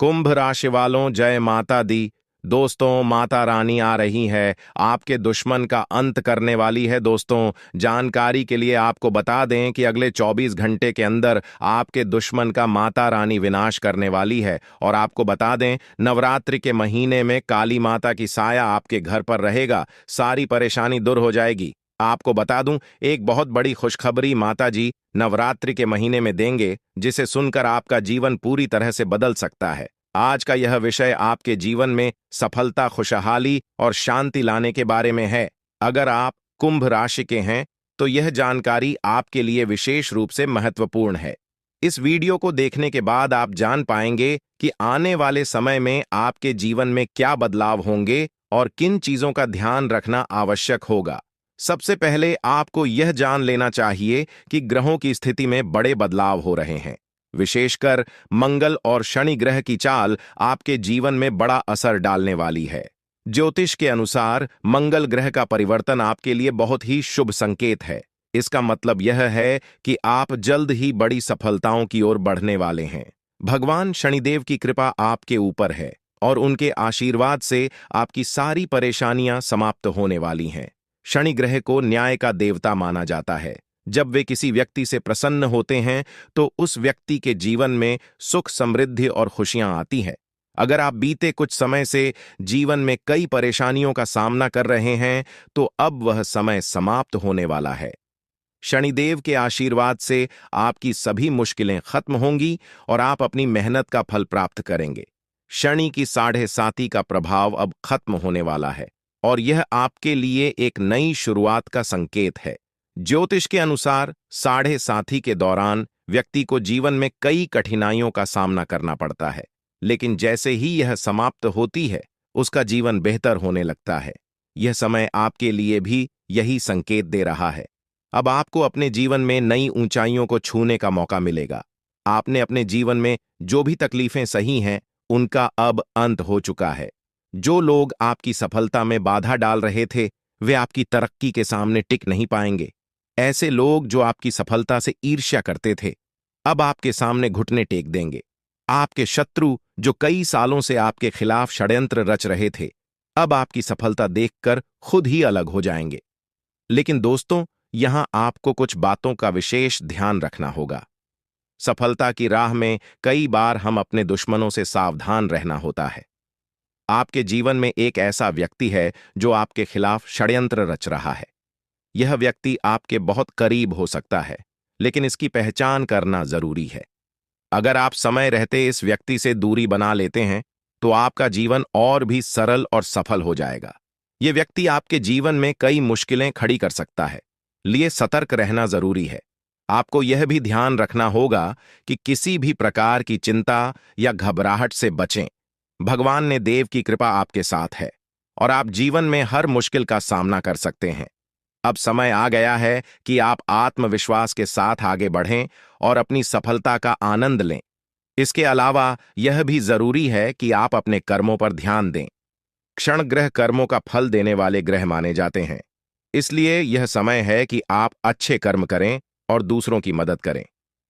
कुंभ राशि वालों, जय माता दी। दोस्तों, माता रानी आ रही है, आपके दुश्मन का अंत करने वाली है। दोस्तों, जानकारी के लिए आपको बता दें कि अगले 24 घंटे के अंदर आपके दुश्मन का माता रानी विनाश करने वाली है। और आपको बता दें, नवरात्रि के महीने में काली माता की साया आपके घर पर रहेगा, सारी परेशानी दूर हो जाएगी। आपको बता दूं, एक बहुत बड़ी खुशखबरी माता जी नवरात्रि के महीने में देंगे, जिसे सुनकर आपका जीवन पूरी तरह से बदल सकता है। आज का यह विषय आपके जीवन में सफलता, खुशहाली और शांति लाने के बारे में है। अगर आप कुंभ राशि के हैं, तो यह जानकारी आपके लिए विशेष रूप से महत्वपूर्ण है। इस वीडियो को देखने के बाद आप जान पाएंगे कि आने वाले समय में आपके जीवन में क्या बदलाव होंगे और किन चीजों का ध्यान रखना आवश्यक होगा। सबसे पहले आपको यह जान लेना चाहिए कि ग्रहों की स्थिति में बड़े बदलाव हो रहे हैं। विशेषकर मंगल और शनि ग्रह की चाल आपके जीवन में बड़ा असर डालने वाली है। ज्योतिष के अनुसार मंगल ग्रह का परिवर्तन आपके लिए बहुत ही शुभ संकेत है। इसका मतलब यह है कि आप जल्द ही बड़ी सफलताओं की ओर बढ़ने वाले हैं। भगवान शनिदेव की कृपा आपके ऊपर है और उनके आशीर्वाद से आपकी सारी परेशानियां समाप्त होने वाली हैं। शनि ग्रह को न्याय का देवता माना जाता है। जब वे किसी व्यक्ति से प्रसन्न होते हैं, तो उस व्यक्ति के जीवन में सुख, समृद्धि और खुशियां आती हैं। अगर आप बीते कुछ समय से जीवन में कई परेशानियों का सामना कर रहे हैं, तो अब वह समय समाप्त होने वाला है। शनिदेव के आशीर्वाद से आपकी सभी मुश्किलें खत्म होंगी और आप अपनी मेहनत का फल प्राप्त करेंगे। शनि की 7.5 का प्रभाव अब खत्म होने वाला है और यह आपके लिए एक नई शुरुआत का संकेत है। ज्योतिष के अनुसार 7.5 के दौरान व्यक्ति को जीवन में कई कठिनाइयों का सामना करना पड़ता है, लेकिन जैसे ही यह समाप्त होती है, उसका जीवन बेहतर होने लगता है। यह समय आपके लिए भी यही संकेत दे रहा है। अब आपको अपने जीवन में नई ऊंचाइयों को छूने का मौका मिलेगा। आपने अपने जीवन में जो भी तकलीफें सही हैं, उनका अब अंत हो चुका है। जो लोग आपकी सफलता में बाधा डाल रहे थे, वे आपकी तरक्की के सामने टिक नहीं पाएंगे। ऐसे लोग जो आपकी सफलता से ईर्ष्या करते थे, अब आपके सामने घुटने टेक देंगे। आपके शत्रु जो कई सालों से आपके खिलाफ षड्यंत्र रच रहे थे, अब आपकी सफलता देखकर खुद ही अलग हो जाएंगे। लेकिन दोस्तों, यहां आपको कुछ बातों का विशेष ध्यान रखना होगा। सफलता की राह में कई बार हम अपने दुश्मनों से सावधान रहना होता है। आपके जीवन में एक ऐसा व्यक्ति है जो आपके खिलाफ षड्यंत्र रच रहा है। यह व्यक्ति आपके बहुत करीब हो सकता है, लेकिन इसकी पहचान करना जरूरी है। अगर आप समय रहते इस व्यक्ति से दूरी बना लेते हैं, तो आपका जीवन और भी सरल और सफल हो जाएगा। यह व्यक्ति आपके जीवन में कई मुश्किलें खड़ी कर सकता है, लिए सतर्क रहना जरूरी है। आपको यह भी ध्यान रखना होगा कि किसी भी प्रकार की चिंता या घबराहट से बचें। भगवान ने देव की कृपा आपके साथ है और आप जीवन में हर मुश्किल का सामना कर सकते हैं। अब समय आ गया है कि आप आत्मविश्वास के साथ आगे बढ़ें और अपनी सफलता का आनंद लें। इसके अलावा यह भी जरूरी है कि आप अपने कर्मों पर ध्यान दें। क्षण ग्रह कर्मों का फल देने वाले ग्रह माने जाते हैं, इसलिए यह समय है कि आप अच्छे कर्म करें और दूसरों की मदद करें।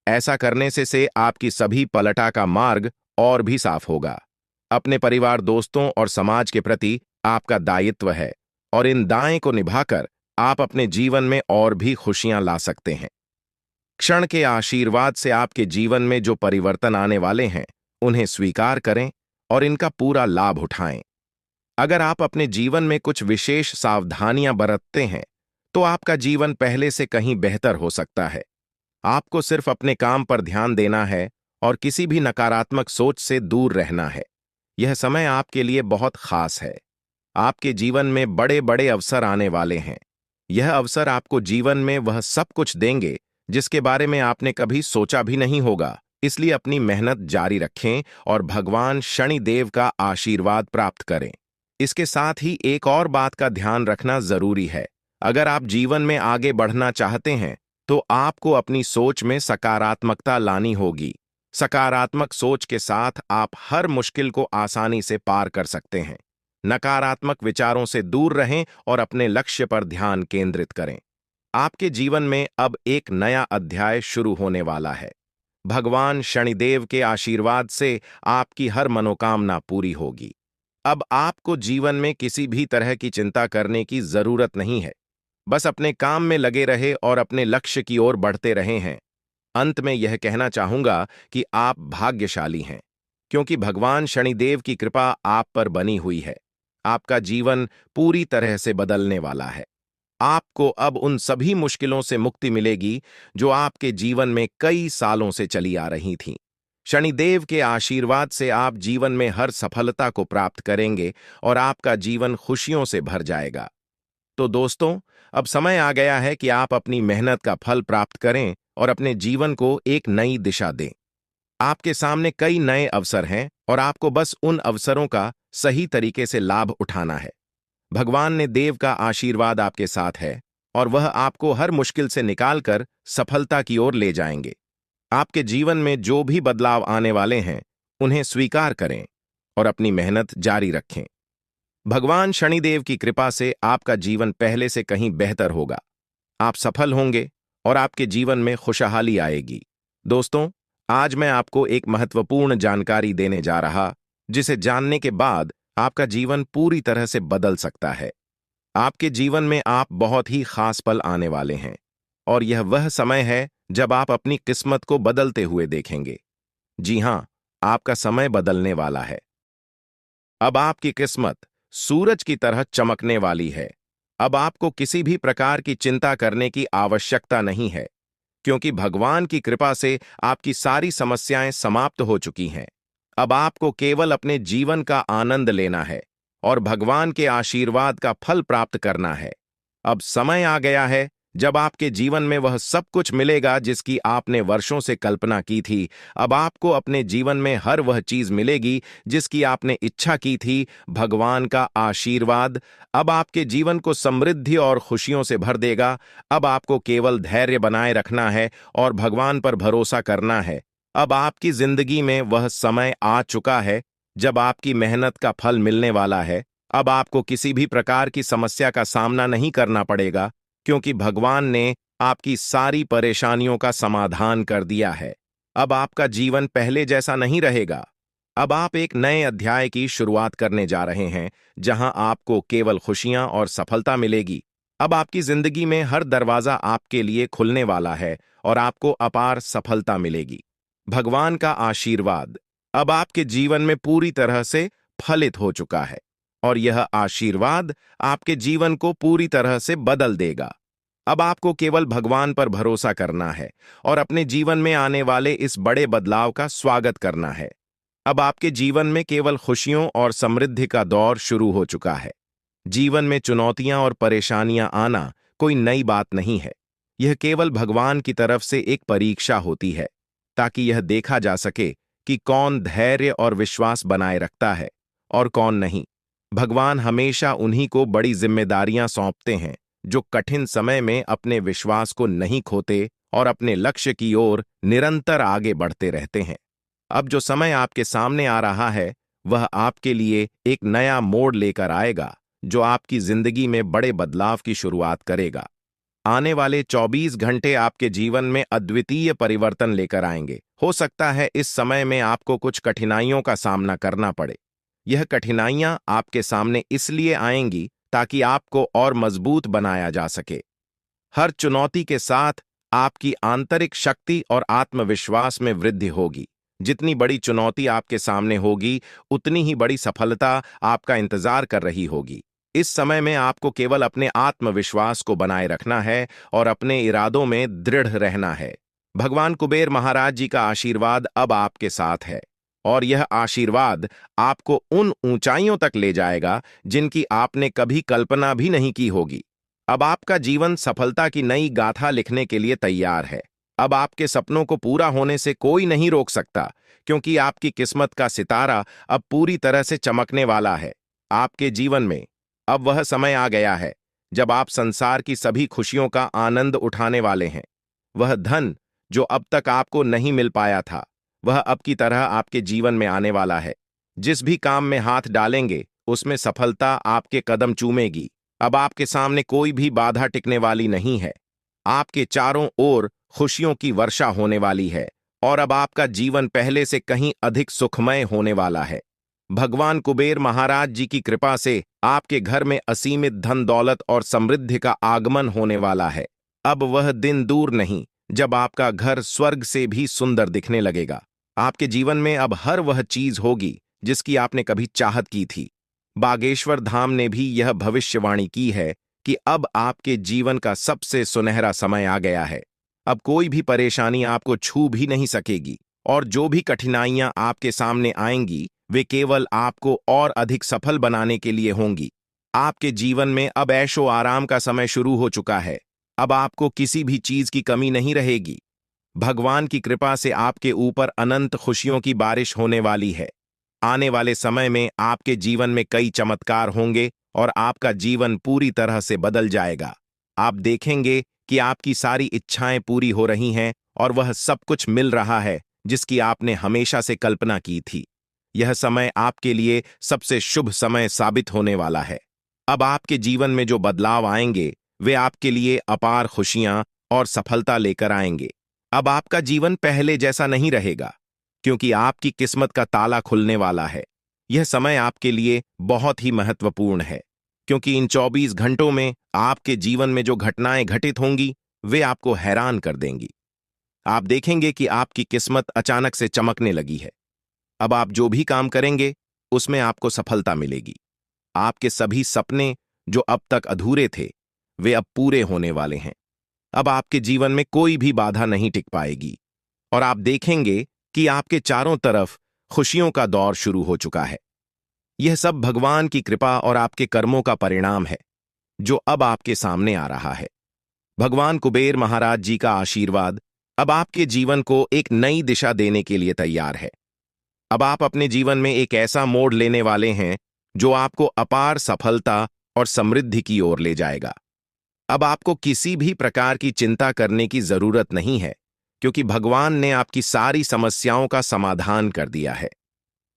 ऐसा करने से आपकी सभी पलटा का मार्ग और भी साफ होगा। अपने परिवार, दोस्तों और समाज के प्रति आपका दायित्व है और इन दायित्वों को निभाकर आप अपने जीवन में और भी खुशियां ला सकते हैं। क्षण के आशीर्वाद से आपके जीवन में जो परिवर्तन आने वाले हैं, उन्हें स्वीकार करें और इनका पूरा लाभ उठाएं। अगर आप अपने जीवन में कुछ विशेष सावधानियां बरतते हैं, तो आपका जीवन पहले से कहीं बेहतर हो सकता है। आपको सिर्फ अपने काम पर ध्यान देना है और किसी भी नकारात्मक सोच से दूर रहना है। यह समय आपके लिए बहुत खास है। आपके जीवन में बड़े बड़े अवसर आने वाले हैं। यह अवसर आपको जीवन में वह सब कुछ देंगे जिसके बारे में आपने कभी सोचा भी नहीं होगा। इसलिए अपनी मेहनत जारी रखें और भगवान शनि देव का आशीर्वाद प्राप्त करें। इसके साथ ही एक और बात का ध्यान रखना जरूरी है। अगर आप जीवन में आगे बढ़ना चाहते हैं, तो आपको अपनी सोच में सकारात्मकता लानी होगी। सकारात्मक सोच के साथ आप हर मुश्किल को आसानी से पार कर सकते हैं। नकारात्मक विचारों से दूर रहें और अपने लक्ष्य पर ध्यान केंद्रित करें। आपके जीवन में अब एक नया अध्याय शुरू होने वाला है। भगवान शनिदेव के आशीर्वाद से आपकी हर मनोकामना पूरी होगी। अब आपको जीवन में किसी भी तरह की चिंता करने की जरूरत नहीं है। बस अपने काम में लगे रहे और अपने लक्ष्य की ओर बढ़ते रहे हैं। अंत में यह कहना चाहूंगा कि आप भाग्यशाली हैं, क्योंकि भगवान शनिदेव की कृपा आप पर बनी हुई है। आपका जीवन पूरी तरह से बदलने वाला है। आपको अब उन सभी मुश्किलों से मुक्ति मिलेगी जो आपके जीवन में कई सालों से चली आ रही थीं। शनिदेव के आशीर्वाद से आप जीवन में हर सफलता को प्राप्त करेंगे और आपका जीवन खुशियों से भर जाएगा। तो दोस्तों, अब समय आ गया है कि आप अपनी मेहनत का फल प्राप्त करें और अपने जीवन को एक नई दिशा दें। आपके सामने कई नए अवसर हैं और आपको बस उन अवसरों का सही तरीके से लाभ उठाना है। भगवान ने देव का आशीर्वाद आपके साथ है और वह आपको हर मुश्किल से निकालकर सफलता की ओर ले जाएंगे। आपके जीवन में जो भी बदलाव आने वाले हैं, उन्हें स्वीकार करें और अपनी मेहनत जारी रखें। भगवान शनिदेव की कृपा से आपका जीवन पहले से कहीं बेहतर होगा। आप सफल होंगे और आपके जीवन में खुशहाली आएगी। दोस्तों, आज मैं आपको एक महत्वपूर्ण जानकारी देने जा रहा, जिसे जानने के बाद आपका जीवन पूरी तरह से बदल सकता है। आपके जीवन में आप बहुत ही खास पल आने वाले हैं और यह वह समय है जब आप अपनी किस्मत को बदलते हुए देखेंगे। जी हां, आपका समय बदलने वाला है। अब आपकी किस्मत सूरज की तरह चमकने वाली है। अब आपको किसी भी प्रकार की चिंता करने की आवश्यकता नहीं है, क्योंकि भगवान की कृपा से आपकी सारी समस्याएं समाप्त हो चुकी हैं। अब आपको केवल अपने जीवन का आनंद लेना है और भगवान के आशीर्वाद का फल प्राप्त करना है। अब समय आ गया है जब आपके जीवन में वह सब कुछ मिलेगा जिसकी आपने वर्षों से कल्पना की थी। अब आपको अपने जीवन में हर वह चीज मिलेगी जिसकी आपने इच्छा की थी। भगवान का आशीर्वाद अब आपके जीवन को समृद्धि और खुशियों से भर देगा। अब आपको केवल धैर्य बनाए रखना है और भगवान पर भरोसा करना है। अब आपकी जिंदगी में वह समय आ चुका है जब आपकी मेहनत का फल मिलने वाला है। अब आपको किसी भी प्रकार की समस्या का सामना नहीं करना पड़ेगा, क्योंकि भगवान ने आपकी सारी परेशानियों का समाधान कर दिया है। अब आपका जीवन पहले जैसा नहीं रहेगा। अब आप एक नए अध्याय की शुरुआत करने जा रहे हैं, जहां आपको केवल खुशियां और सफलता मिलेगी। अब आपकी जिंदगी में हर दरवाजा आपके लिए खुलने वाला है और आपको अपार सफलता मिलेगी। भगवान का आशीर्वाद अब आपके जीवन में पूरी तरह से फलित हो चुका है और यह आशीर्वाद आपके जीवन को पूरी तरह से बदल देगा। अब आपको केवल भगवान पर भरोसा करना है और अपने जीवन में आने वाले इस बड़े बदलाव का स्वागत करना है। अब आपके जीवन में केवल खुशियों और समृद्धि का दौर शुरू हो चुका है। जीवन में चुनौतियां और परेशानियां आना कोई नई बात नहीं है। यह केवल भगवान की तरफ से एक परीक्षा होती है, ताकि यह देखा जा सके कि कौन धैर्य और विश्वास बनाए रखता है और कौन नहीं। भगवान हमेशा उन्हीं को बड़ी जिम्मेदारियां सौंपते हैं जो कठिन समय में अपने विश्वास को नहीं खोते और अपने लक्ष्य की ओर निरंतर आगे बढ़ते रहते हैं। अब जो समय आपके सामने आ रहा है, वह आपके लिए एक नया मोड़ लेकर आएगा, जो आपकी जिंदगी में बड़े बदलाव की शुरुआत करेगा। आने वाले 24 घंटे आपके जीवन में अद्वितीय परिवर्तन लेकर आएंगे। हो सकता है इस समय में आपको कुछ कठिनाइयों का सामना करना पड़े। यह कठिनाइयां आपके सामने इसलिए आएंगी ताकि आपको और मजबूत बनाया जा सके। हर चुनौती के साथ आपकी आंतरिक शक्ति और आत्मविश्वास में वृद्धि होगी। जितनी बड़ी चुनौती आपके सामने होगी, उतनी ही बड़ी सफलता आपका इंतजार कर रही होगी। इस समय में आपको केवल अपने आत्मविश्वास को बनाए रखना है और अपने इरादों में दृढ़ रहना है। भगवान कुबेर महाराज जी का आशीर्वाद अब आपके साथ है और यह आशीर्वाद आपको उन ऊंचाइयों तक ले जाएगा जिनकी आपने कभी कल्पना भी नहीं की होगी। अब आपका जीवन सफलता की नई गाथा लिखने के लिए तैयार है। अब आपके सपनों को पूरा होने से कोई नहीं रोक सकता, क्योंकि आपकी किस्मत का सितारा अब पूरी तरह से चमकने वाला है। आपके जीवन में अब वह समय आ गया है जब आप संसार की सभी खुशियों का आनंद उठाने वाले हैं। वह धन जो अब तक आपको नहीं मिल पाया था, वह अब की तरह आपके जीवन में आने वाला है। जिस भी काम में हाथ डालेंगे, उसमें सफलता आपके कदम चूमेगी। अब आपके सामने कोई भी बाधा टिकने वाली नहीं है। आपके चारों ओर खुशियों की वर्षा होने वाली है और अब आपका जीवन पहले से कहीं अधिक सुखमय होने वाला है। भगवान कुबेर महाराज जी की कृपा से आपके घर में असीमित धन दौलत और समृद्धि का आगमन होने वाला है। अब वह दिन दूर नहीं जब आपका घर स्वर्ग से भी सुंदर दिखने लगेगा। आपके जीवन में अब हर वह चीज होगी जिसकी आपने कभी चाहत की थी। बागेश्वर धाम ने भी यह भविष्यवाणी की है कि अब आपके जीवन का सबसे सुनहरा समय आ गया है। अब कोई भी परेशानी आपको छू भी नहीं सकेगी, और जो भी कठिनाइयां आपके सामने आएंगी वे केवल आपको और अधिक सफल बनाने के लिए होंगी। आपके जीवन में अब ऐशो आराम का समय शुरू हो चुका है। अब आपको किसी भी चीज की कमी नहीं रहेगी। भगवान की कृपा से आपके ऊपर अनंत खुशियों की बारिश होने वाली है। आने वाले समय में आपके जीवन में कई चमत्कार होंगे और आपका जीवन पूरी तरह से बदल जाएगा। आप देखेंगे कि आपकी सारी इच्छाएं पूरी हो रही हैं और वह सब कुछ मिल रहा है जिसकी आपने हमेशा से कल्पना की थी। यह समय आपके लिए सबसे शुभ समय साबित होने वाला है। अब आपके जीवन में जो बदलाव आएंगे वे आपके लिए अपार खुशियां और सफलता लेकर आएंगे। अब आपका जीवन पहले जैसा नहीं रहेगा, क्योंकि आपकी किस्मत का ताला खुलने वाला है। यह समय आपके लिए बहुत ही महत्वपूर्ण है, क्योंकि इन 24 घंटों में आपके जीवन में जो घटनाएं घटित होंगी वे आपको हैरान कर देंगी। आप देखेंगे कि आपकी किस्मत अचानक से चमकने लगी है। अब आप जो भी काम करेंगे उसमें आपको सफलता मिलेगी। आपके सभी सपने जो अब तक अधूरे थे वे अब पूरे होने वाले हैं। अब आपके जीवन में कोई भी बाधा नहीं टिक पाएगी, और आप देखेंगे कि आपके चारों तरफ खुशियों का दौर शुरू हो चुका है। यह सब भगवान की कृपा और आपके कर्मों का परिणाम है जो अब आपके सामने आ रहा है। भगवान कुबेर महाराज जी का आशीर्वाद अब आपके जीवन को एक नई दिशा देने के लिए तैयार है। अब आप अपने जीवन में एक ऐसा मोड़ लेने वाले हैं जो आपको अपार सफलता और समृद्धि की ओर ले जाएगा। अब आपको किसी भी प्रकार की चिंता करने की जरूरत नहीं है, क्योंकि भगवान ने आपकी सारी समस्याओं का समाधान कर दिया है।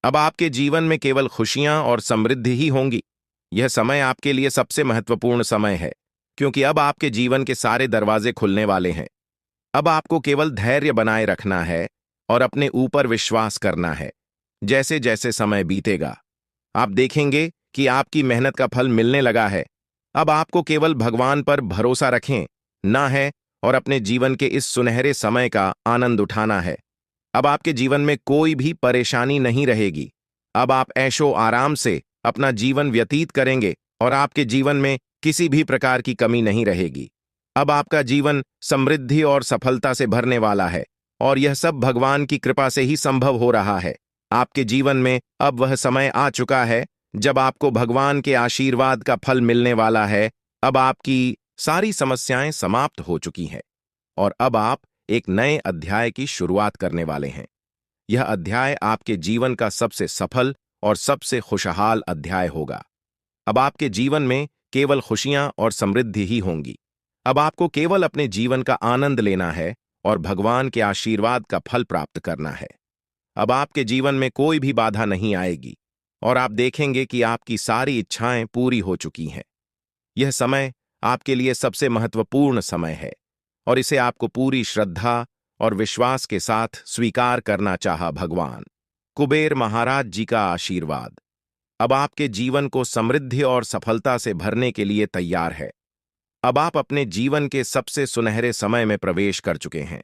अब आपके जीवन में केवल खुशियां और समृद्धि ही होंगी। यह समय आपके लिए सबसे महत्वपूर्ण समय है, क्योंकि अब आपके जीवन के सारे दरवाजे खुलने वाले हैं। अब आपको केवल धैर्य बनाए रखना है और अपने ऊपर विश्वास करना है। जैसे जैसे समय बीतेगा आप देखेंगे कि आपकी मेहनत का फल मिलने लगा है। अब आपको केवल भगवान पर भरोसा रखें ना है और अपने जीवन के इस सुनहरे समय का आनंद उठाना है। अब आपके जीवन में कोई भी परेशानी नहीं रहेगी। अब आप ऐशो आराम से अपना जीवन व्यतीत करेंगे और आपके जीवन में किसी भी प्रकार की कमी नहीं रहेगी। अब आपका जीवन समृद्धि और सफलता से भरने वाला है, और यह सब भगवान की कृपा से ही संभव हो रहा है। आपके जीवन में अब वह समय आ चुका है जब आपको भगवान के आशीर्वाद का फल मिलने वाला है। अब आपकी सारी समस्याएं समाप्त हो चुकी हैं और अब आप एक नए अध्याय की शुरुआत करने वाले हैं। यह अध्याय आपके जीवन का सबसे सफल और सबसे खुशहाल अध्याय होगा। अब आपके जीवन में केवल खुशियां और समृद्धि ही होंगी। अब आपको केवल अपने जीवन का आनंद लेना है और भगवान के आशीर्वाद का फल प्राप्त करना है। अब आपके जीवन में कोई भी बाधा नहीं आएगी और आप देखेंगे कि आपकी सारी इच्छाएं पूरी हो चुकी हैं। यह समय आपके लिए सबसे महत्वपूर्ण समय है और इसे आपको पूरी श्रद्धा और विश्वास के साथ स्वीकार करना चाहा। भगवान कुबेर महाराज जी का आशीर्वाद अब आपके जीवन को समृद्धि और सफलता से भरने के लिए तैयार है। अब आप अपने जीवन के सबसे सुनहरे समय में प्रवेश कर चुके हैं।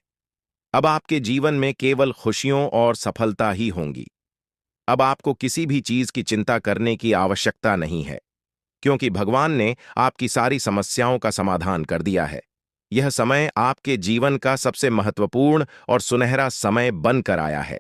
अब आपके जीवन में केवल खुशियों और सफलता ही होंगी। अब आपको किसी भी चीज की चिंता करने की आवश्यकता नहीं है, क्योंकि भगवान ने आपकी सारी समस्याओं का समाधान कर दिया है। यह समय आपके जीवन का सबसे महत्वपूर्ण और सुनहरा समय बनकर आया है।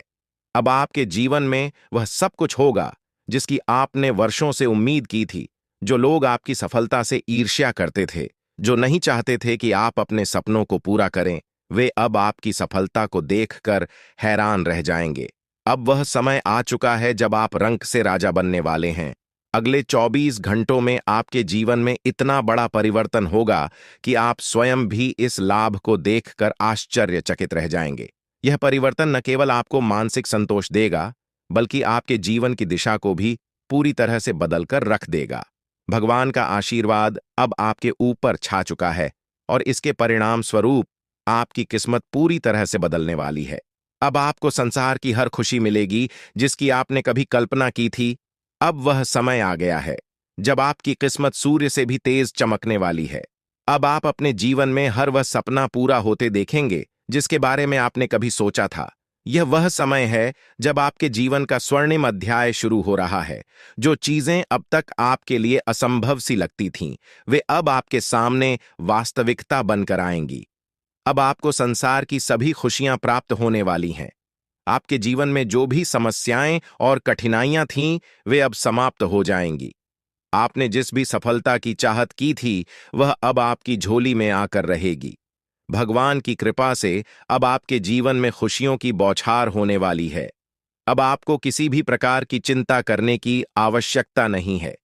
अब आपके जीवन में वह सब कुछ होगा जिसकी आपने वर्षों से उम्मीद की थी। जो लोग आपकी सफलता से ईर्ष्या करते थे, जो नहीं चाहते थे कि आप अपने सपनों को पूरा करें, वे अब आपकी सफलता को देखकर हैरान रह जाएंगे। अब वह समय आ चुका है जब आप रंक से राजा बनने वाले हैं। अगले 24 घंटों में आपके जीवन में इतना बड़ा परिवर्तन होगा कि आप स्वयं भी इस लाभ को देखकर आश्चर्यचकित रह जाएंगे। यह परिवर्तन न केवल आपको मानसिक संतोष देगा, बल्कि आपके जीवन की दिशा को भी पूरी तरह से बदलकर रख देगा। भगवान का आशीर्वाद अब आपके ऊपर छा चुका है और इसके परिणाम स्वरूप आपकी किस्मत पूरी तरह से बदलने वाली है। अब आपको संसार की हर खुशी मिलेगी जिसकी आपने कभी कल्पना की थी। अब वह समय आ गया है जब आपकी किस्मत सूर्य से भी तेज चमकने वाली है। अब आप अपने जीवन में हर वह सपना पूरा होते देखेंगे जिसके बारे में आपने कभी सोचा था। यह वह समय है जब आपके जीवन का स्वर्णिम अध्याय शुरू हो रहा है। जो चीजें अब तक आपके लिए असंभव सी लगती थीं, वे अब आपके सामने वास्तविकता बनकर आएंगी। अब आपको संसार की सभी खुशियां प्राप्त होने वाली हैं। आपके जीवन में जो भी समस्याएं और कठिनाइयां थीं, वे अब समाप्त हो जाएंगी। आपने जिस भी सफलता की चाहत की थी, वह अब आपकी झोली में आकर रहेगी। भगवान की कृपा से अब आपके जीवन में खुशियों की बौछार होने वाली है। अब आपको किसी भी प्रकार की चिंता करने की आवश्यकता नहीं है,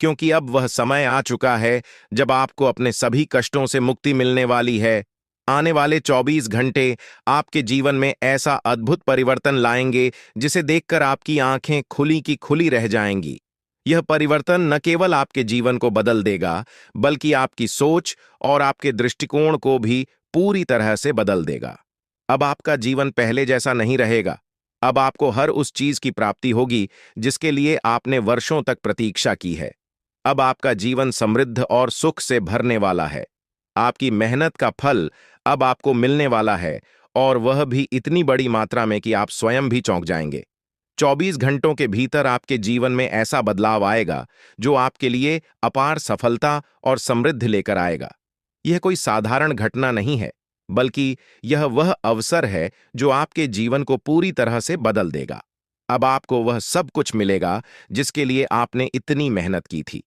क्योंकि अब वह समय आ चुका है जब आपको अपने सभी कष्टों से मुक्ति मिलने वाली है। आने वाले 24 घंटे आपके जीवन में ऐसा अद्भुत परिवर्तन लाएंगे जिसे देखकर आपकी आंखें खुली की खुली रह जाएंगी। यह परिवर्तन न केवल आपके जीवन को बदल देगा, बल्कि आपकी सोच और आपके दृष्टिकोण को भी पूरी तरह से बदल देगा। अब आपका जीवन पहले जैसा नहीं रहेगा। अब आपको हर उस चीज की प्राप्ति होगी जिसके लिए आपने वर्षों तक प्रतीक्षा की है। अब आपका जीवन समृद्ध और सुख से भरने वाला है। आपकी मेहनत का फल अब आपको मिलने वाला है, और वह भी इतनी बड़ी मात्रा में कि आप स्वयं भी चौंक जाएंगे। 24 घंटों के भीतर आपके जीवन में ऐसा बदलाव आएगा जो आपके लिए अपार सफलता और समृद्धि लेकर आएगा। यह कोई साधारण घटना नहीं है, बल्कि यह वह अवसर है जो आपके जीवन को पूरी तरह से बदल देगा। अब आपको वह सब कुछ मिलेगा जिसके लिए आपने इतनी मेहनत की थी।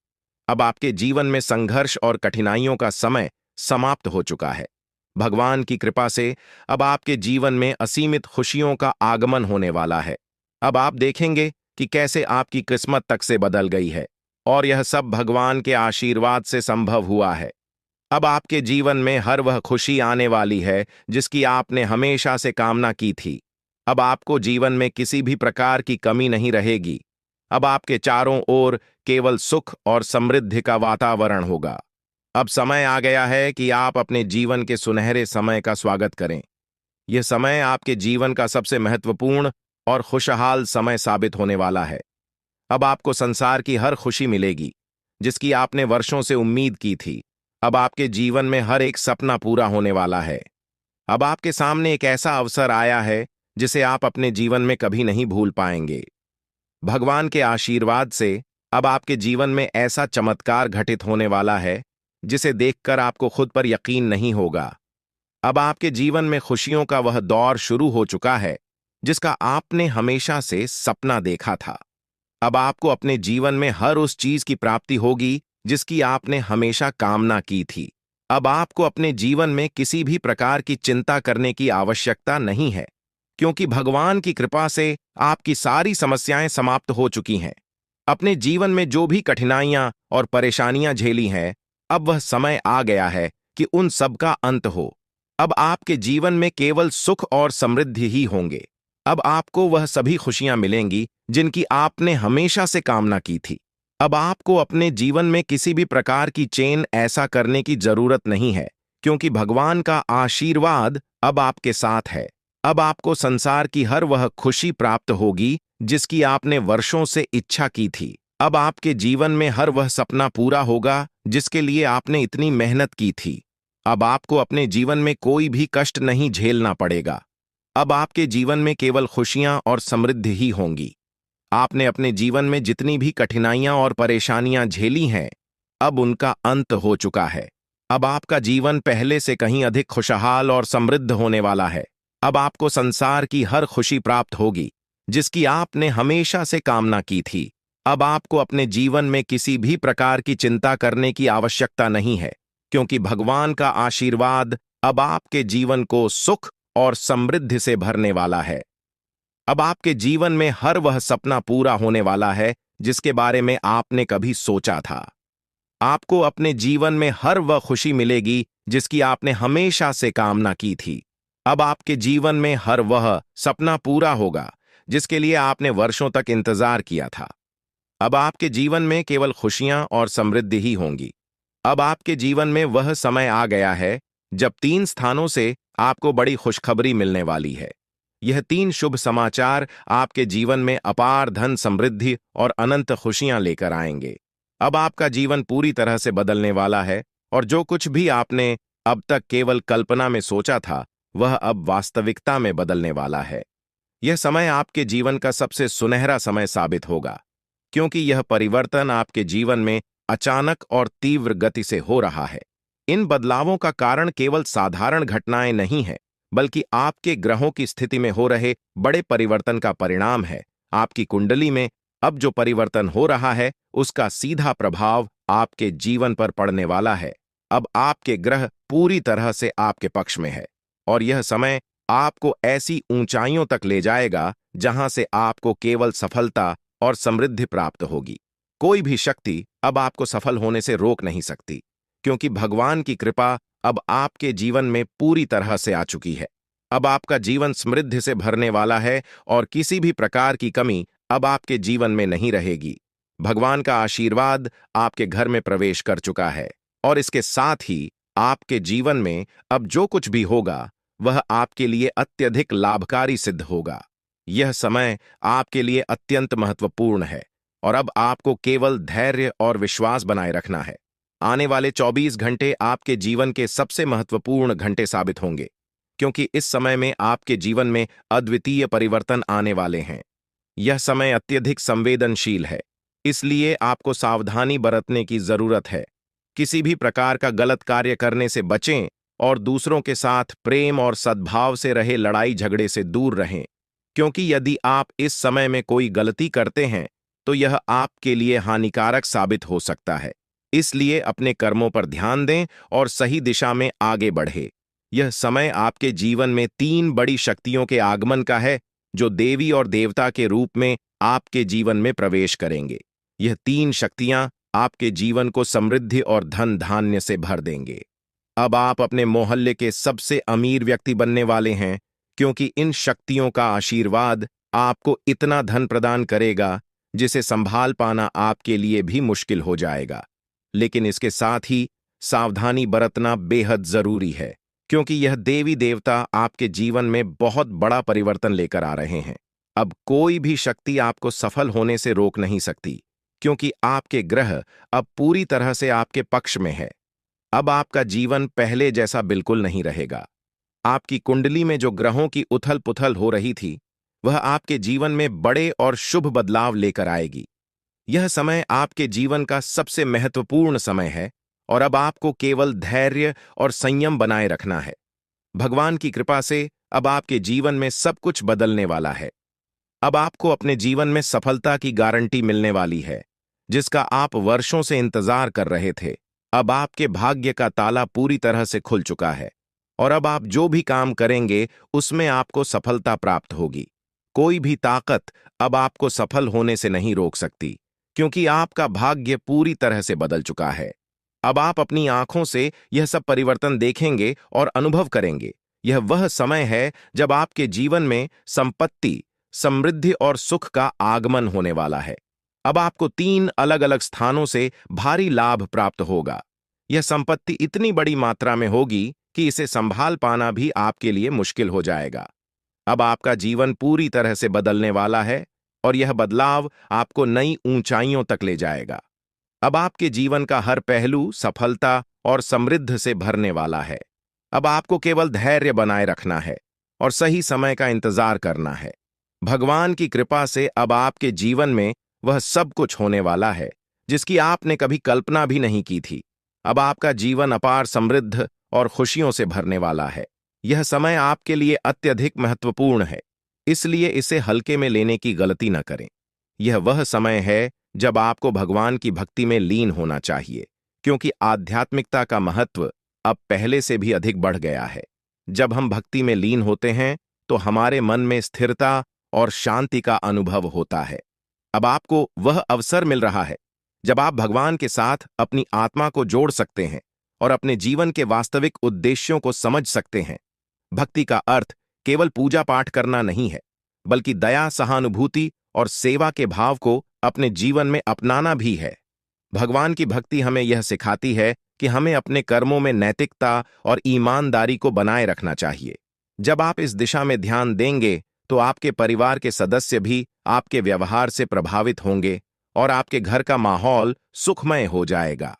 अब आपके जीवन में संघर्ष और कठिनाइयों का समय समाप्त हो चुका है। भगवान की कृपा से अब आपके जीवन में असीमित खुशियों का आगमन होने वाला है। अब आप देखेंगे कि कैसे आपकी किस्मत तक से बदल गई है, और यह सब भगवान के आशीर्वाद से संभव हुआ है। अब आपके जीवन में हर वह खुशी आने वाली है जिसकी आपने हमेशा से कामना की थी। अब आपको जीवन में किसी भी प्रकार की कमी नहीं रहेगी। अब आपके चारों ओर केवल सुख और समृद्धि का वातावरण होगा। अब समय आ गया है कि आप अपने जीवन के सुनहरे समय का स्वागत करें। यह समय आपके जीवन का सबसे महत्वपूर्ण और खुशहाल समय साबित होने वाला है। अब आपको संसार की हर खुशी मिलेगी जिसकी आपने वर्षों से उम्मीद की थी। अब आपके जीवन में हर एक सपना पूरा होने वाला है। अब आपके सामने एक ऐसा अवसर आया है जिसे आप अपने जीवन में कभी नहीं भूल पाएंगे। भगवान के आशीर्वाद से अब आपके जीवन में ऐसा चमत्कार घटित होने वाला है जिसे देखकर आपको खुद पर यकीन नहीं होगा। अब आपके जीवन में खुशियों का वह दौर शुरू हो चुका है जिसका आपने हमेशा से सपना देखा था। अब आपको अपने जीवन में हर उस चीज की प्राप्ति होगी जिसकी आपने हमेशा कामना की थी। अब आपको अपने जीवन में किसी भी प्रकार की चिंता करने की आवश्यकता नहीं है, क्योंकि भगवान की कृपा से आपकी सारी समस्याएं समाप्त हो चुकी हैं। अपने जीवन में जो भी कठिनाइयां और परेशानियां झेली हैं, अब वह समय आ गया है कि उन सब का अंत हो। अब आपके जीवन में केवल सुख और समृद्धि ही होंगे। अब आपको वह सभी खुशियां मिलेंगी जिनकी आपने हमेशा से कामना की थी। अब आपको अपने जीवन में किसी भी प्रकार की चेन ऐसा करने की जरूरत नहीं है, क्योंकि भगवान का आशीर्वाद अब आपके साथ है। अब आपको संसार की हर वह खुशी प्राप्त होगी जिसकी आपने वर्षों से इच्छा की थी। अब आपके जीवन में हर वह सपना पूरा होगा जिसके लिए आपने इतनी मेहनत की थी। अब आपको अपने जीवन में कोई भी कष्ट नहीं झेलना पड़ेगा। अब आपके जीवन में केवल खुशियां और समृद्धि ही होंगी। आपने अपने जीवन में जितनी भी कठिनाइयां और परेशानियां झेली हैं, अब उनका अंत हो चुका है। अब आपका जीवन पहले से कहीं अधिक खुशहाल और समृद्ध होने वाला है। अब आपको संसार की हर खुशी प्राप्त होगी जिसकी आपने हमेशा से कामना की थी। अब आपको अपने जीवन में किसी भी प्रकार की चिंता करने की आवश्यकता नहीं है, क्योंकि भगवान का आशीर्वाद अब आपके जीवन को सुख और समृद्धि से भरने वाला है। अब आपके जीवन में हर वह सपना पूरा होने वाला है जिसके बारे में आपने कभी सोचा था। आपको अपने जीवन में हर वह खुशी मिलेगी जिसकी आपने हमेशा से कामना की थी। अब आपके जीवन में हर वह सपना पूरा होगा जिसके लिए आपने वर्षों तक इंतजार किया था। अब आपके जीवन में केवल खुशियां और समृद्धि ही होंगी। अब आपके जीवन में वह समय आ गया है जब 3 स्थानों से आपको बड़ी खुशखबरी मिलने वाली है। यह 3 शुभ समाचार आपके जीवन में अपार धन समृद्धि और अनंत खुशियां लेकर आएंगे। अब आपका जीवन पूरी तरह से बदलने वाला है और जो कुछ भी आपने अब तक केवल कल्पना में सोचा था, वह अब वास्तविकता में बदलने वाला है। यह समय आपके जीवन का सबसे सुनहरा समय साबित होगा, क्योंकि यह परिवर्तन आपके जीवन में अचानक और तीव्र गति से हो रहा है। इन बदलावों का कारण केवल साधारण घटनाएं नहीं है, बल्कि आपके ग्रहों की स्थिति में हो रहे बड़े परिवर्तन का परिणाम है। आपकी कुंडली में अब जो परिवर्तन हो रहा है, उसका सीधा प्रभाव आपके जीवन पर पड़ने वाला है। अब आपके ग्रह पूरी तरह से आपके पक्ष में है और यह समय आपको ऐसी ऊंचाइयों तक ले जाएगा जहां से आपको केवल सफलता और समृद्धि प्राप्त होगी। कोई भी शक्ति अब आपको सफल होने से रोक नहीं सकती, क्योंकि भगवान की कृपा अब आपके जीवन में पूरी तरह से आ चुकी है। अब आपका जीवन समृद्धि से भरने वाला है और किसी भी प्रकार की कमी अब आपके जीवन में नहीं रहेगी। भगवान का आशीर्वाद आपके घर में प्रवेश कर चुका है और इसके साथ ही आपके जीवन में अब जो कुछ भी होगा, वह आपके लिए अत्यधिक लाभकारी सिद्ध होगा। यह समय आपके लिए अत्यंत महत्वपूर्ण है और अब आपको केवल धैर्य और विश्वास बनाए रखना है। आने वाले 24 घंटे आपके जीवन के सबसे महत्वपूर्ण घंटे साबित होंगे, क्योंकि इस समय में आपके जीवन में अद्वितीय परिवर्तन आने वाले हैं। यह समय अत्यधिक संवेदनशील है, इसलिए आपको सावधानी बरतने की जरूरत है। किसी भी प्रकार का गलत कार्य करने से बचें और दूसरों के साथ प्रेम और सद्भाव से रहे लड़ाई झगड़े से दूर रहें, क्योंकि यदि आप इस समय में कोई गलती करते हैं तो यह आपके लिए हानिकारक साबित हो सकता है। इसलिए अपने कर्मों पर ध्यान दें और सही दिशा में आगे बढ़े। यह समय आपके जीवन में 3 बड़ी शक्तियों के आगमन का है, जो देवी और देवता के रूप में आपके जीवन में प्रवेश करेंगे। यह 3 शक्तियां आपके जीवन को समृद्धि और धन धान्य से भर देंगे। अब आप अपने मोहल्ले के सबसे अमीर व्यक्ति बनने वाले हैं, क्योंकि इन शक्तियों का आशीर्वाद आपको इतना धन प्रदान करेगा जिसे संभाल पाना आपके लिए भी मुश्किल हो जाएगा। लेकिन इसके साथ ही सावधानी बरतना बेहद जरूरी है, क्योंकि यह देवी देवता आपके जीवन में बहुत बड़ा परिवर्तन लेकर आ रहे हैं। अब कोई भी शक्ति आपको सफल होने से रोक नहीं सकती, क्योंकि आपके ग्रह अब पूरी तरह से आपके पक्ष में है। अब आपका जीवन पहले जैसा बिल्कुल नहीं रहेगा। आपकी कुंडली में जो ग्रहों की उथल पुथल हो रही थी, वह आपके जीवन में बड़े और शुभ बदलाव लेकर आएगी। यह समय आपके जीवन का सबसे महत्वपूर्ण समय है और अब आपको केवल धैर्य और संयम बनाए रखना है। भगवान की कृपा से अब आपके जीवन में सब कुछ बदलने वाला है। अब आपको अपने जीवन में सफलता की गारंटी मिलने वाली है, जिसका आप वर्षों से इंतजार कर रहे थे। अब आपके भाग्य का ताला पूरी तरह से खुल चुका है और अब आप जो भी काम करेंगे उसमें आपको सफलता प्राप्त होगी। कोई भी ताकत अब आपको सफल होने से नहीं रोक सकती, क्योंकि आपका भाग्य पूरी तरह से बदल चुका है। अब आप अपनी आंखों से यह सब परिवर्तन देखेंगे और अनुभव करेंगे। यह वह समय है जब आपके जीवन में संपत्ति, समृद्धि और सुख का आगमन होने वाला है। अब आपको 3 अलग-अलग स्थानों से भारी लाभ प्राप्त होगा। यह संपत्ति इतनी बड़ी मात्रा में होगी कि इसे संभाल पाना भी आपके लिए मुश्किल हो जाएगा। अब आपका जीवन पूरी तरह से बदलने वाला है और यह बदलाव आपको नई ऊंचाइयों तक ले जाएगा। अब आपके जीवन का हर पहलू सफलता और समृद्धि से भरने वाला है। अब आपको केवल धैर्य बनाए रखना है और सही समय का इंतजार करना है। भगवान की कृपा से अब आपके जीवन में वह सब कुछ होने वाला है जिसकी आपने कभी कल्पना भी नहीं की थी। अब आपका जीवन अपार समृद्ध और खुशियों से भरने वाला है। यह समय आपके लिए अत्यधिक महत्वपूर्ण है, इसलिए इसे हल्के में लेने की गलती न करें। यह वह समय है जब आपको भगवान की भक्ति में लीन होना चाहिए, क्योंकि आध्यात्मिकता का महत्व अब पहले से भी अधिक बढ़ गया है। जब हम भक्ति में लीन होते हैं तो हमारे मन में स्थिरता और शांति का अनुभव होता है। अब आपको वह अवसर मिल रहा है जब आप भगवान के साथ अपनी आत्मा को जोड़ सकते हैं और अपने जीवन के वास्तविक उद्देश्यों को समझ सकते हैं। भक्ति का अर्थ केवल पूजा पाठ करना नहीं है, बल्कि दया, सहानुभूति और सेवा के भाव को अपने जीवन में अपनाना भी है। भगवान की भक्ति हमें यह सिखाती है कि हमें अपने कर्मों में नैतिकता और ईमानदारी को बनाए रखना चाहिए। जब आप इस दिशा में ध्यान देंगे तो आपके परिवार के सदस्य भी आपके व्यवहार से प्रभावित होंगे और आपके घर का माहौल सुखमय हो जाएगा।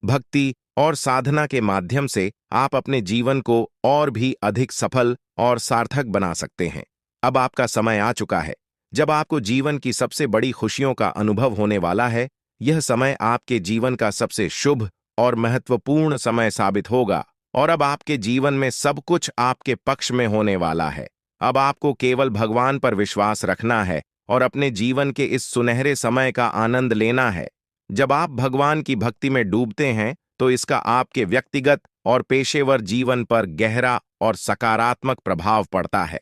भक्ति और साधना के माध्यम से आप अपने जीवन को और भी अधिक सफल और सार्थक बना सकते हैं। अब आपका समय आ चुका है जब आपको जीवन की सबसे बड़ी खुशियों का अनुभव होने वाला है। यह समय आपके जीवन का सबसे शुभ और महत्वपूर्ण समय साबित होगा और अब आपके जीवन में सब कुछ आपके पक्ष में होने वाला है। अब आपको केवल भगवान पर विश्वास रखना है और अपने जीवन के इस सुनहरे समय का आनंद लेना है। जब आप भगवान की भक्ति में डूबते हैं तो इसका आपके व्यक्तिगत और पेशेवर जीवन पर गहरा और सकारात्मक प्रभाव पड़ता है।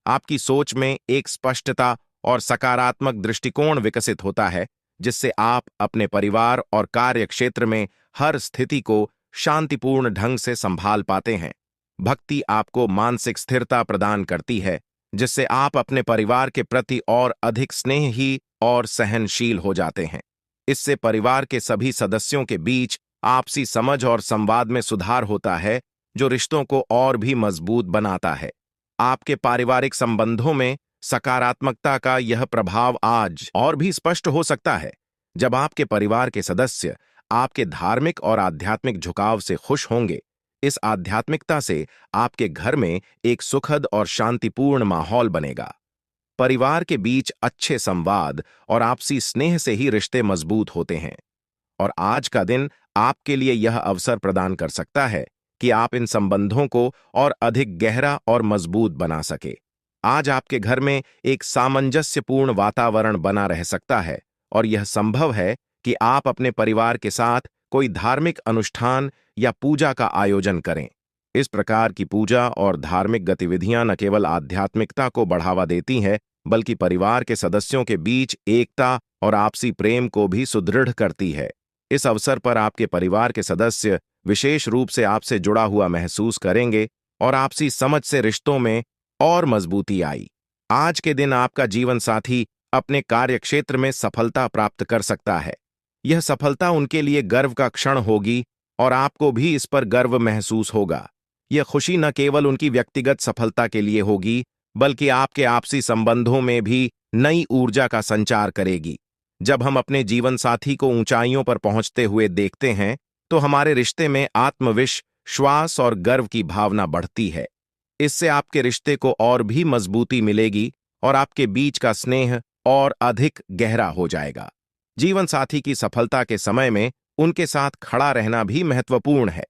आपकी सोच में एक स्पष्टता और सकारात्मक दृष्टिकोण विकसित होता है, जिससे आप अपने परिवार और कार्य क्षेत्र में हर स्थिति को शांतिपूर्ण ढंग से संभाल पाते हैं। भक्ति आपको मानसिक स्थिरता प्रदान करती है, जिससे आप अपने परिवार के प्रति और अधिक स्नेही और सहनशील हो जाते हैं। इससे परिवार के सभी सदस्यों के बीच आपसी समझ और संवाद में सुधार होता है, जो रिश्तों को और भी मजबूत बनाता है। आपके पारिवारिक संबंधों में सकारात्मकता का यह प्रभाव आज और भी स्पष्ट हो सकता है, जब आपके परिवार के सदस्य आपके धार्मिक और आध्यात्मिक झुकाव से खुश होंगे। इस आध्यात्मिकता से आपके घर में एक सुखद और शांतिपूर्ण माहौल बनेगा। परिवार के बीच अच्छे संवाद और आपसी स्नेह से ही रिश्ते मजबूत होते हैं और आज का दिन आपके लिए यह अवसर प्रदान कर सकता है कि आप इन संबंधों को और अधिक गहरा और मजबूत बना सके। आज आपके घर में एक सामंजस्यपूर्ण वातावरण बना रह सकता है और यह संभव है कि आप अपने परिवार के साथ कोई धार्मिक अनुष्ठान या पूजा का आयोजन करें। इस प्रकार की पूजा और धार्मिक गतिविधियां न केवल आध्यात्मिकता को बढ़ावा देती हैं, बल्कि परिवार के सदस्यों के बीच एकता और आपसी प्रेम को भी सुदृढ़ करती है। इस अवसर पर आपके परिवार के सदस्य विशेष रूप से आपसे जुड़ा हुआ महसूस करेंगे और आपसी समझ से रिश्तों में और मजबूती आई। आज के दिन आपका जीवन साथी अपने कार्यक्षेत्र में सफलता प्राप्त कर सकता है। यह सफलता उनके लिए गर्व का क्षण होगी और आपको भी इस पर गर्व महसूस होगा। यह खुशी न केवल उनकी व्यक्तिगत सफलता के लिए होगी, बल्कि आपके आपसी संबंधों में भी नई ऊर्जा का संचार करेगी। जब हम अपने जीवन साथी को ऊंचाइयों पर पहुंचते हुए देखते हैं, तो हमारे रिश्ते में आत्मविश्वास और गर्व की भावना बढ़ती है। इससे आपके रिश्ते को और भी मजबूती मिलेगी और आपके बीच का स्नेह और अधिक गहरा हो जाएगा। जीवन साथी की सफलता के समय में उनके साथ खड़ा रहना भी महत्वपूर्ण है।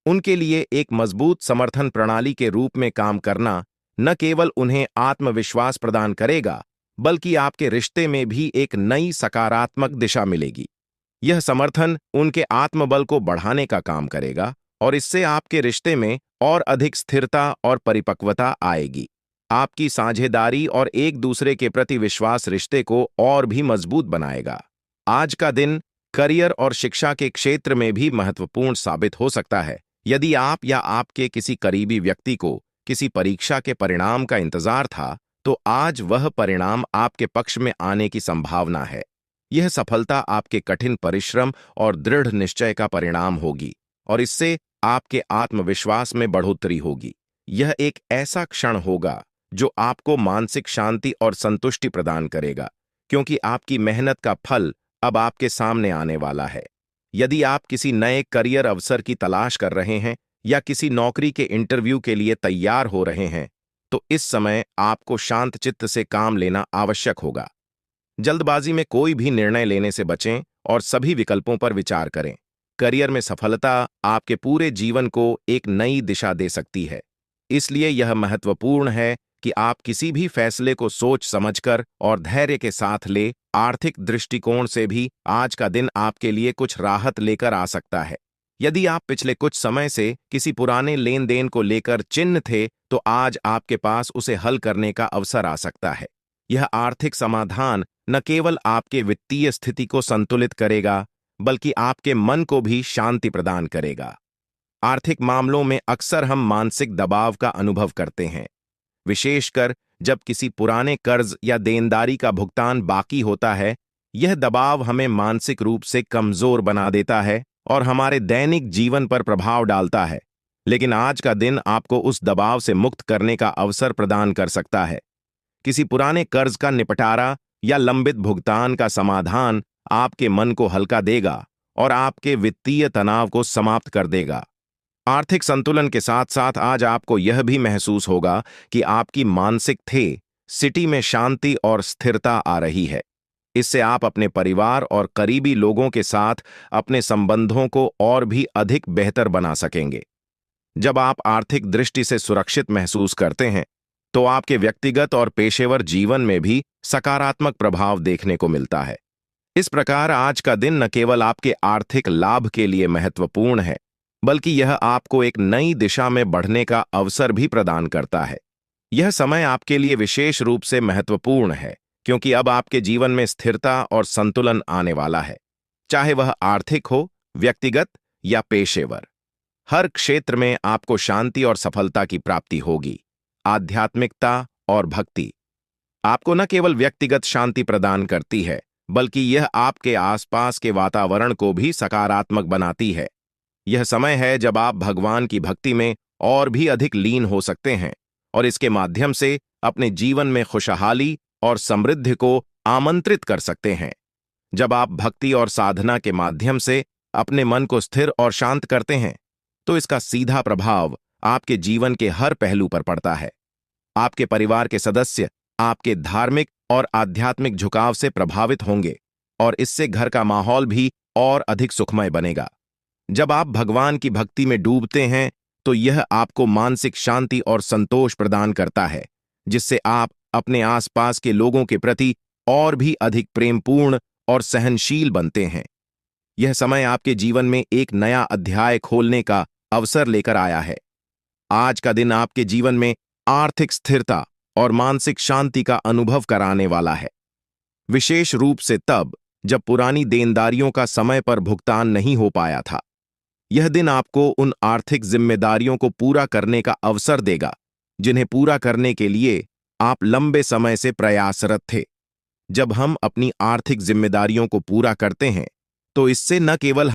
उनके लिए एक मजबूत समर्थन प्रणाली के रूप में काम करना न केवल उन्हें आत्मविश्वास प्रदान करेगा, बल्कि आपके रिश्ते में भी एक नई सकारात्मक दिशा मिलेगी। यह समर्थन उनके आत्मबल को बढ़ाने का काम करेगा और इससे आपके रिश्ते में और अधिक स्थिरता और परिपक्वता आएगी। आपकी साझेदारी और एक दूसरे के प्रति विश्वास रिश्ते को और भी मजबूत बनाएगा। आज का दिन करियर और शिक्षा के क्षेत्र में भी महत्वपूर्ण साबित हो सकता है। यदि आप या आपके किसी करीबी व्यक्ति को किसी परीक्षा के परिणाम का इंतजार था, तो आज वह परिणाम आपके पक्ष में आने की संभावना है। यह सफलता आपके कठिन परिश्रम और दृढ़ निश्चय का परिणाम होगी और इससे आपके आत्मविश्वास में बढ़ोतरी होगी। यह एक ऐसा क्षण होगा जो आपको मानसिक शांति और संतुष्टि प्रदान करेगा, क्योंकि आपकी मेहनत का फल अब आपके सामने आने वाला है। यदि आप किसी नए करियर अवसर की तलाश कर रहे हैं या किसी नौकरी के इंटरव्यू के लिए तैयार हो रहे हैं, तो इस समय आपको शांत चित्त से काम लेना आवश्यक होगा। जल्दबाजी में कोई भी निर्णय लेने से बचें और सभी विकल्पों पर विचार करें। करियर में सफलता आपके पूरे जीवन को एक नई दिशा दे सकती है। इसलिए यह महत्वपूर्ण है कि आप किसी भी फैसले को सोच समझकर और धैर्य के साथ ले। आर्थिक दृष्टिकोण से भी आज का दिन आपके लिए कुछ राहत लेकर आ सकता है। यदि आप पिछले कुछ समय से किसी पुराने लेन देन को लेकर चिंतित थे, तो आज आपके पास उसे हल करने का अवसर आ सकता है। यह आर्थिक समाधान न केवल आपके वित्तीय स्थिति को संतुलित करेगा, बल्कि आपके मन को भी शांति प्रदान करेगा। आर्थिक मामलों में अक्सर हम मानसिक दबाव का अनुभव करते हैं, विशेषकर जब किसी पुराने कर्ज या देनदारी का भुगतान बाकी होता है। यह दबाव हमें मानसिक रूप से कमजोर बना देता है और हमारे दैनिक जीवन पर प्रभाव डालता है। लेकिन आज का दिन आपको उस दबाव से मुक्त करने का अवसर प्रदान कर सकता है, किसी पुराने कर्ज का निपटारा या लंबित भुगतान का समाधान आपके मन को हल्का देगा और आपके वित्तीय तनाव को समाप्त कर देगा। आर्थिक संतुलन के साथ साथ आज आपको यह भी महसूस होगा कि आपकी मानसिक स्थिति में शांति और स्थिरता आ रही है। इससे आप अपने परिवार और करीबी लोगों के साथ अपने संबंधों को और भी अधिक बेहतर बना सकेंगे। जब आप आर्थिक दृष्टि से सुरक्षित महसूस करते हैं, तो आपके व्यक्तिगत और पेशेवर जीवन में भी सकारात्मक प्रभाव देखने को मिलता है। इस प्रकार आज का दिन न केवल आपके आर्थिक लाभ के लिए महत्वपूर्ण है, बल्कि यह आपको एक नई दिशा में बढ़ने का अवसर भी प्रदान करता है। यह समय आपके लिए विशेष रूप से महत्वपूर्ण है, क्योंकि अब आपके जीवन में स्थिरता और संतुलन आने वाला है। चाहे वह आर्थिक हो, व्यक्तिगत या पेशेवर, हर क्षेत्र में आपको शांति और सफलता की प्राप्ति होगी। आध्यात्मिकता और भक्ति आपको न केवल व्यक्तिगत शांति प्रदान करती है, बल्कि यह आपके आसपास के वातावरण को भी सकारात्मक बनाती है। यह समय है जब आप भगवान की भक्ति में और भी अधिक लीन हो सकते हैं और इसके माध्यम से अपने जीवन में खुशहाली और समृद्धि को आमंत्रित कर सकते हैं। जब आप भक्ति और साधना के माध्यम से अपने मन को स्थिर और शांत करते हैं, तो इसका सीधा प्रभाव आपके जीवन के हर पहलू पर पड़ता है। आपके परिवार के सदस्य आपके धार्मिक और आध्यात्मिक झुकाव से प्रभावित होंगे और इससे घर का माहौल भी और अधिक सुखमय बनेगा। जब आप भगवान की भक्ति में डूबते हैं, तो यह आपको मानसिक शांति और संतोष प्रदान करता है, जिससे आप अपने आसपास के लोगों के प्रति और भी अधिक प्रेमपूर्ण और सहनशील बनते हैं। यह समय आपके जीवन में एक नया अध्याय खोलने का अवसर लेकर आया है। आज का दिन आपके जीवन में आर्थिक स्थिरता और मानसिक शांति का अनुभव कराने वाला है, विशेष रूप से तब जब पुरानी देनदारियों का समय पर भुगतान नहीं हो पाया था। यह दिन आपको उन आर्थिक जिम्मेदारियों को पूरा करने का अवसर देगा, जिन्हें पूरा करने के लिए आप लंबे समय से प्रयासरत थे। जब हम अपनी आर्थिक जिम्मेदारियों को पूरा करते हैं, तो इससे न केवल